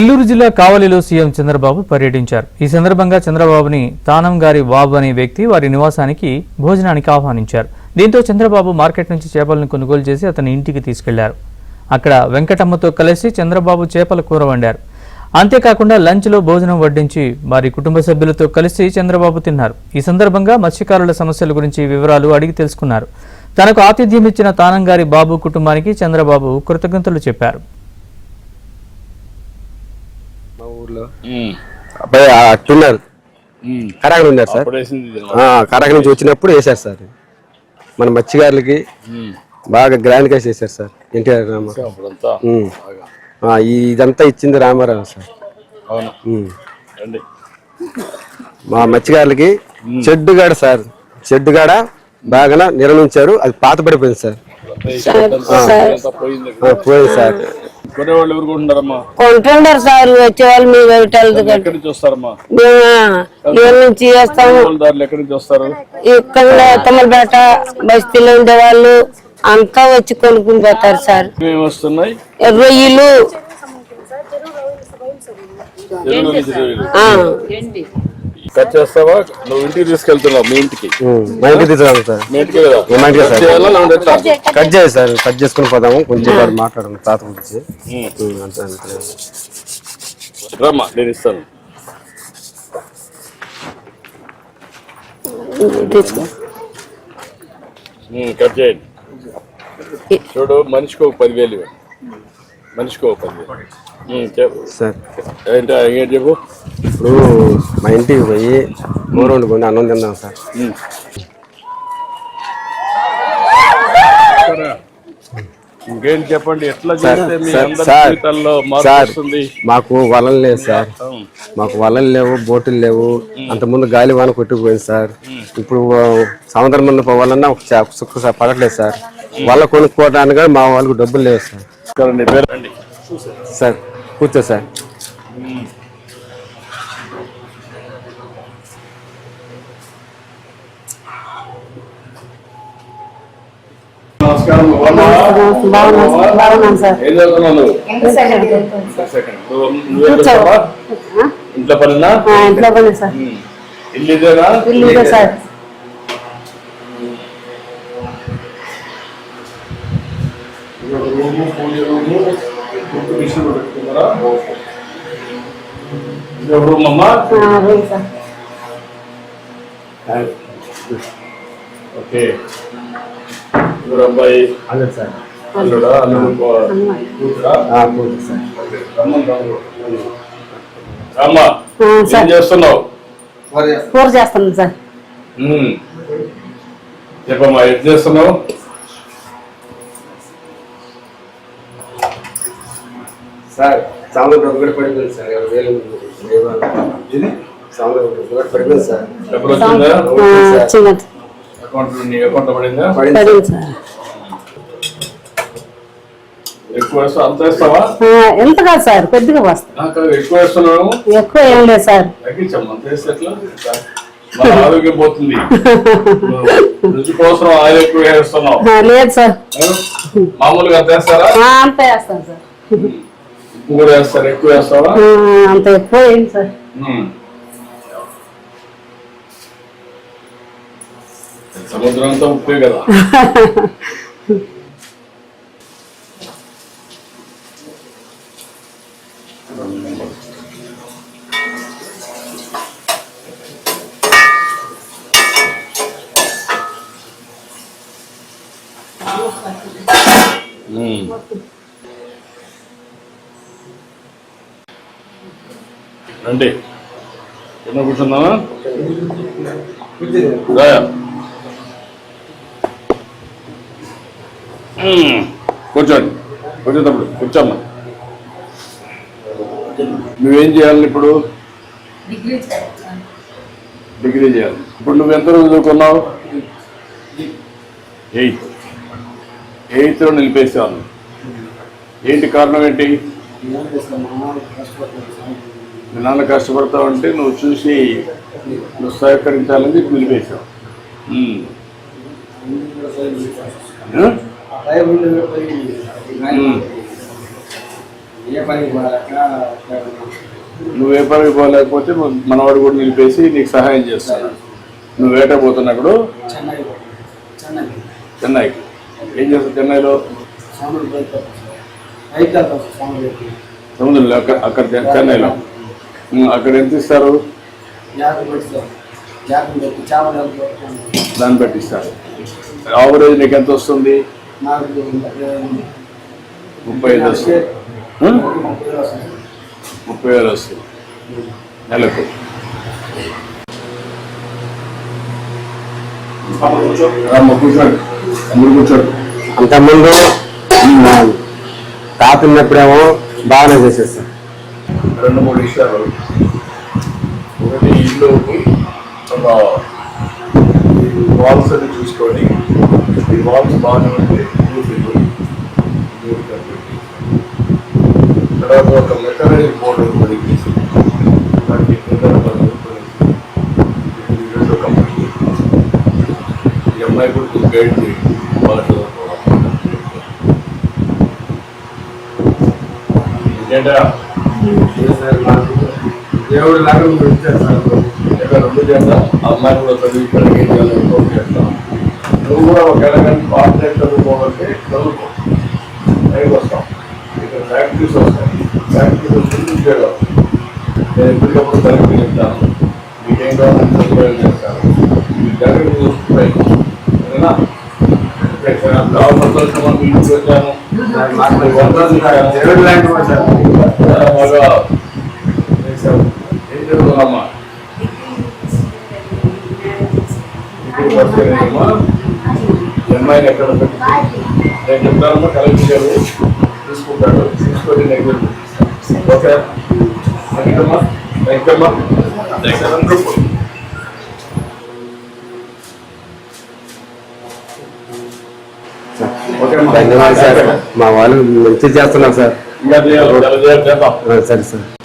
నెల్లూరు జిల్లా కావలిలో సీఎం చంద్రబాబు పర్యటించారు. ఈ సందర్భంగా చంద్రబాబుని తానం గారి బాబు అనే వ్యక్తి వారి నివాసానికి భోజనానికి ఆహ్వానించారు. దీంతో చంద్రబాబు మార్కెట్ నుంచి చేపలను కొనుగోలు చేసి అతని ఇంటికి తీసుకెళ్లారు. అక్కడ వెంకటమ్మతో కలిసి చంద్రబాబు చేపల కూర వండారు. అంతేకాకుండా లంచ్లో భోజనం వడ్డించి వారి కుటుంబ సభ్యులతో కలిసి చంద్రబాబు తిన్నారు. ఈ సందర్భంగా మత్స్యకారుల సమస్యల గురించి వివరాలు అడిగి తెలుసుకున్నారు. తనకు ఆతిథ్యం ఇచ్చిన తానం గారి బాబు కుటుంబానికి చంద్రబాబు కృతజ్ఞతలు చెప్పారు. అబ్బాయి అట్టున్నారు కరాక ఉన్నారు సార్. కరాక నుంచి వచ్చినప్పుడు వేశారు సార్. మన మత్స్యకారులకి బాగా గ్రాండ్ గా చేశారు సార్. ఎన్టీఆర్ ఇదంతా ఇచ్చింది రామారావు సార్. మా మత్స్యకారులకి చెడ్డుగాడ సార్, చెడ్డుగాడ బాగా నిర్మించారు. అది పాత పడిపోయింది సార్. పోయింది సార్. కొంటుండారు సార్. వచ్చేవాళ్ళు మీ నుంచి చేస్తాము. ఇక్కడ తమలపేట బస్తీలో ఉండేవాళ్ళు అంతా వచ్చి కొనుక్కుని పోతారు సార్. రొయ్యలు కట్ చేస్తావా? నువ్వు ఇంటికి తీసుకెళ్తున్నావు? మీ ఇంటికి కట్ చేయాలి సార్. కట్ చేసుకుని పోదాము. కొంచెం మాట్లాడము తాత గురించి. రమ్మా, నేను ఇస్తాను. కట్ చేయండి. చూడు, మనిషికి ఒక 10,000 ఇవ్వండి. మనిషికి ఒక 10,000 సార్. ఏంటి చెప్పు. ఇప్పుడు మా ఇంటికి పోయి కూర వండుకొని అన్నం తిందాం సార్. ఇంకేం చెప్పండి. ఎట్లా సార్, మాకు వలలు లేవు సార్. మాకు వలలు లేవు, బోటులు లేవు. అంతకుముందు గాలి వాన కొట్టుకుపోయింది సార్. ఇప్పుడు సముద్రం ముందు పోవాలన్నా ఒక సుక్క పడట్లేదు సార్. వల్ల కొనుక్కోవడానికి మా వాళ్ళకు డబ్బులు లేవు సార్. సార్ కూర్చో సార్. బాగున్నాను సార్. ఇంట్లో పనినా? ఇంట్లో పని సార్. ఇల్లు సార్. ఓకే. అబ్బాయి సార్. అల్లుడా? అమ్మా, ఏం చేస్తున్నావు? కూర చేస్తున్నాను సార్. చెప్పమ్మా, ఏం చేస్తున్నావు? సార్ సాంబార్ ఒకటి పడిపోయింది సార్. సాంబార్ ఒకటి పడిపోయింది సార్. డబ్బులు వచ్చిందా? అకౌంట్ పడిందా? ఎక్కువ వేస్తా? అంత వేస్తావా? ఎంత కాదు సార్, కొద్దిగా వస్తా. ఎక్కువ వేస్తున్నావు? ఎక్కువ ఏం లేదు సార్. తగ్గించమ్మా. అంత వేస్తే ఎట్లా? ఆరోగ్యం పోతుంది. రుచి కోసం ఆయిల్ ఎక్కువ వేస్తున్నావు? లేదు సార్. మామూలుగా అంత వేస్తారా? అంత వేస్తాను సార్. ఉప్పు కూడా వేస్తారా? ఎక్కువ వేస్తావా? అంత ఎక్కువ ఏం సార్. సముద్రం అంతా ఉప్పే కదా. రండి, ఎన్నో కూర్చుందామా? కూర్చోండి. కూర్చోతప్పుడు కూర్చోమ్మా. నువ్వేం చేయాలి ఇప్పుడు? డిగ్రీ చేయాలి. ఇప్పుడు నువ్వు ఎంత రోజు చదువుకున్నావు? 8th నిలిపేసాను. ఏంటి కారణం? ఏంటి? మీ నాన్న కష్టపడతావంటే నువ్వు చూసి నువ్వు సహకరించాలని చెప్పి నిలిపేశావు. నువ్వు ఏ పనికి పోలేకపోతే మనవాడు కూడా నిలిపేసి నీకు సహాయం చేస్తాడు. నువ్వు వేట పోతున్నప్పుడు చెన్నైకి ఏం చేస్తావు? చెన్నైలో సముద్రంలో అక్కడ చెన్నైలో అక్కడ ఎంత ఇస్తారు? దాన్ని బట్టి ఇస్తారు. ఆవరేజ్ నీకు ఎంత వస్తుంది? 35 వస్తుంది. 30,000 వస్తుంది నెలకు. కూర్చోండి, అందరూ కూర్చోండి. అంతకుముందు తాత ఉన్నప్పుడేమో బాగానే చేసేస్తాం. 2-3 విషయాలు. ఒకటి ఇల్లు వాల్స్ అని చూసుకొని ఈ వాల్స్ బాగానే ఉంటే తర్వాత ఒక మెకనైజ్డ్ బోర్డు పొడిగేసి దానికి కంపెనీ ఈ అమ్మాయి కూడా గైడ్ చేయండి. వాళ్ళ ఏంటా దేవుడు లాగా రెండు చేస్తా. అమ్మాయి కూడా చదివించడానికి ఏం చేయాలి చేస్తాం. నువ్వు కూడా ఒక ఎలాగని పార్ట్నర్ చదువుకోవాలంటే చదువుకో, పైకి వస్తాం. ఇక్కడ ఫ్యాక్టరీస్ వస్తాయి. ఫ్యాక్టరీస్ వచ్చి చేయడం నేను ఎప్పటికప్పుడు తరగతి చెప్తాను. మీకేం కావాలని చదువు చేస్తాను. మీ జాగ్రత్త చూసుకుంటాయి. సరేనా? సంతోషం మీ ఇంటికి వచ్చాను. దేవుడు లాంటి బాగా ఏం చదువుతున్నామ్మా? అమ్మాయిని ఎక్కడ పెట్టి నేను చెప్తానమ్మా. కలెక్టర్ గారు తీసుకుంటాడు. తీసుకొని నేను ఓకే థ్యాంక్ ధన్యవాదాలు సార్. మా వాళ్ళు మంచి చేస్తున్నాం సార్. ఇంకా చేద్దాం. సరే సార్.